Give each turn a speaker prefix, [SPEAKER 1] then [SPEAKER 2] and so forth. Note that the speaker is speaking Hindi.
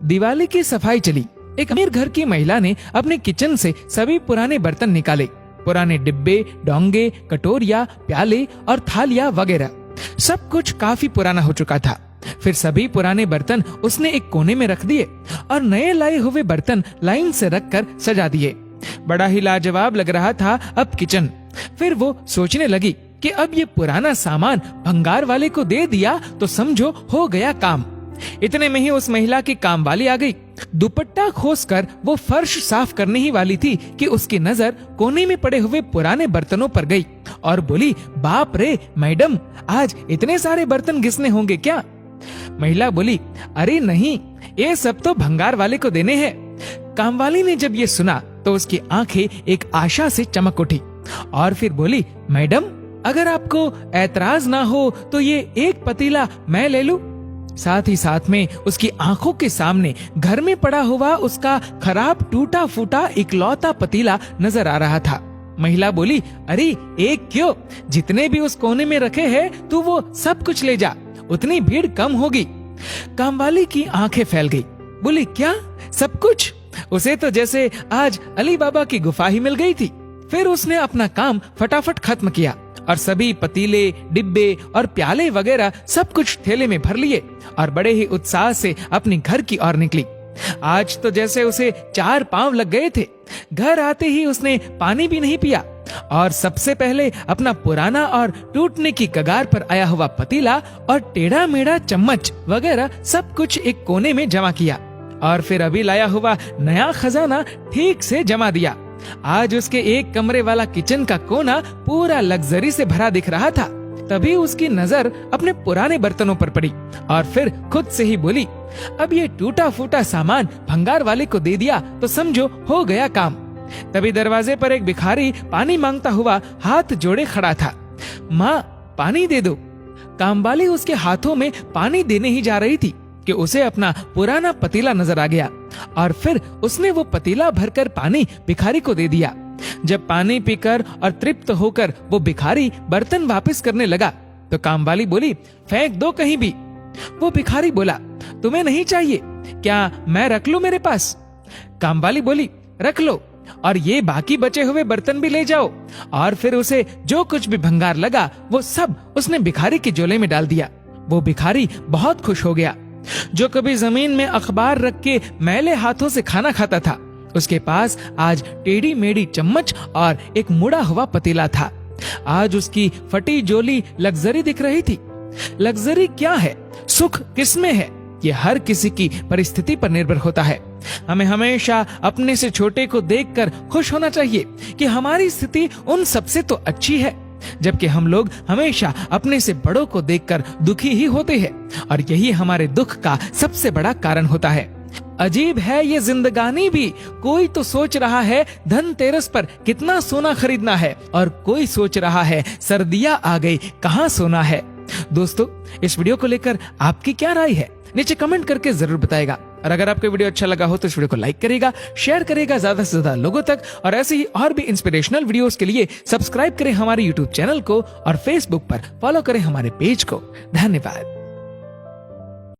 [SPEAKER 1] दिवाली की सफाई चली। एक अमीर घर की महिला ने अपने किचन से सभी पुराने बर्तन निकाले। पुराने डिब्बे, डोंगे, कटोरियां, प्याले और थालियां वगैरह सब कुछ काफी पुराना हो चुका था। फिर सभी पुराने बर्तन उसने एक कोने में रख दिए और नए लाए हुए बर्तन लाइन से रखकर सजा दिए। बड़ा ही लाजवाब लग रहा था अब किचन। फिर वो सोचने लगी कि अब ये पुराना सामान भंगार वाले को दे दिया तो समझो हो गया काम। इतने में ही उस महिला की कामवाली आ गई। दुपट्टा खोसकर वो फर्श साफ करने ही वाली थी कि उसकी नजर कोने में पड़े हुए पुराने बर्तनों पर गई और बोली, बाप रे मैडम, आज इतने सारे बर्तन घिसने होंगे क्या? महिला बोली, अरे नहीं, ये सब तो भंगार वाले को देने हैं। कामवाली ने जब ये सुना तो उसकी आंखें एक आशा से चमक उठी और फिर बोली, मैडम, अगर आपको ऐतराज ना हो तो ये एक पतीला मैं ले लूं। साथ ही साथ में उसकी आंखों के सामने घर में पड़ा हुआ उसका खराब टूटा फूटा इकलौता पतीला नजर आ रहा था। महिला बोली, अरे एक क्यों, जितने भी उस कोने में रखे हैं तू वो सब कुछ ले जा, उतनी भीड़ कम होगी। कामवाली की आंखें फैल गई। बोली, क्या सब कुछ? उसे तो जैसे आज अली बाबा की गुफा ही मिल गई थी। फिर उसने अपना काम फटाफट खत्म किया और सभी पतीले, डिब्बे और प्याले वगैरह सब कुछ थैले में भर लिए और बड़े ही उत्साह से अपने घर की ओर निकली। आज तो जैसे उसे 4 पांव लग गए थे। घर आते ही उसने पानी भी नहीं पिया और सबसे पहले अपना पुराना और टूटने की कगार पर आया हुआ पतीला और टेढ़ा मेढ़ा चम्मच वगैरह सब कुछ एक कोने में जमा किया और फिर अभी लाया हुआ नया खजाना ठीक से जमा दिया। आज उसके एक कमरे वाला किचन का कोना पूरा लग्जरी से भरा दिख रहा था। तभी उसकी नजर अपने पुराने बर्तनों पर पड़ी और फिर खुद से ही बोली, अब ये टूटा फूटा सामान भंगार वाले को दे दिया तो समझो हो गया काम। तभी दरवाजे पर एक भिखारी पानी मांगता हुआ हाथ जोड़े खड़ा था। माँ, पानी दे दो। कामवाली उसके हाथों में पानी देने ही जा रही थी कि उसे अपना पुराना पतीला नजर आ गया और फिर उसने वो पतीला भरकर पानी भिखारी को दे दिया। जब पानी पीकर और तृप्त होकर वो भिखारी बर्तन वापस करने लगा तो कामवाली बोली, फेंक दो कहीं भी। वो भिखारी बोला, तुम्हें नहीं चाहिए क्या, मैं रख लूं मेरे पास? कामवाली बोली, रख लो और ये बाकी बचे हुए बर्तन भी ले जाओ। और फिर उसे जो कुछ भी भंगार लगा वो सब उसने भिखारी के झोले में डाल दिया। वो भिखारी बहुत खुश हो गया। जो कभी जमीन में अखबार रख के मैले हाथों से खाना खाता था, उसके पास आज टेढ़ी मेढ़ी चम्मच और एक मुड़ा हुआ पतीला था। आज उसकी फटी झोली लग्जरी दिख रही थी। लग्जरी क्या है, सुख किसमें है, ये हर किसी की परिस्थिति पर निर्भर होता है। हमें हमेशा अपने से छोटे को देखकर खुश होना चाहिए कि हमारी स्थिति उन सबसे तो अच्छी है, जबकि हम लोग हमेशा अपने से बड़ों को देखकर दुखी ही होते हैं और यही हमारे दुख का सबसे बड़ा कारण होता है। अजीब है ये जिंदगानी भी, कोई तो सोच रहा है धनतेरस पर कितना सोना खरीदना है और कोई सोच रहा है सर्दियां आ गई कहाँ सोना है। दोस्तों, इस वीडियो को लेकर आपकी क्या राय है, नीचे कमेंट करके जरूर बताएगा। और अगर आपको वीडियो अच्छा लगा हो तो इस वीडियो को लाइक करेगा, शेयर करेगा ज्यादा से ज्यादा लोगों तक। और ऐसे ही और भी इंस्पिरेशनल वीडियोस के लिए सब्सक्राइब करें हमारे यूट्यूब चैनल को और फेसबुक पर फॉलो करें हमारे पेज को। धन्यवाद।